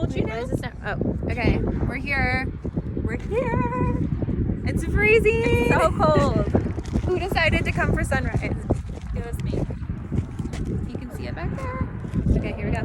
told you now. Oh, okay. We're here. We're here. It's freezing. It's so cold. Who decided to come for sunrise? It was me. You can see it back there. Okay, here we go.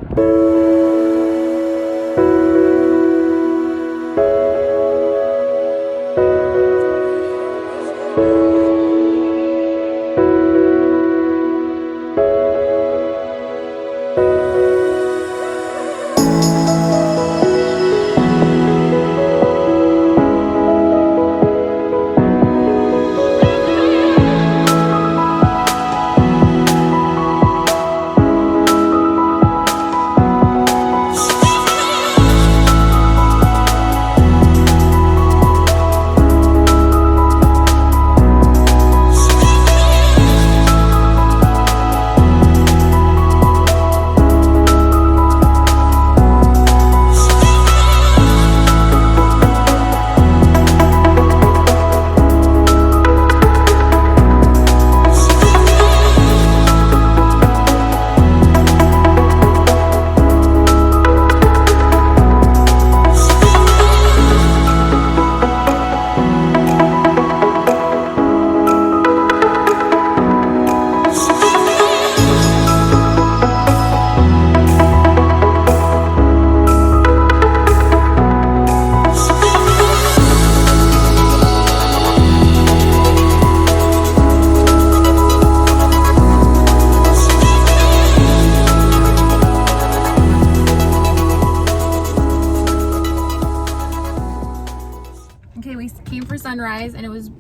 Okay, we came for sunrise and it was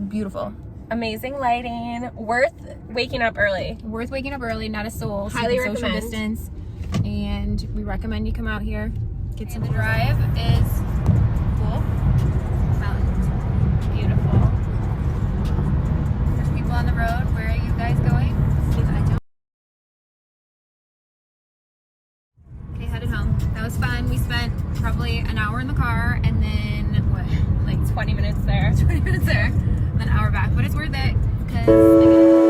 beautiful. Amazing lighting. Worth waking up early. Worth waking up early, not a soul. Highly Social recommend. distance. And we recommend you come out here. Get some. The drive is cool. Mountains. Beautiful. There's people on the road. Where are you guys going? Okay, headed home. That was fun. We spent probably an hour in the car and then what? Like 20 minutes there. 20 minutes there. Then an hour back. But it's worth it because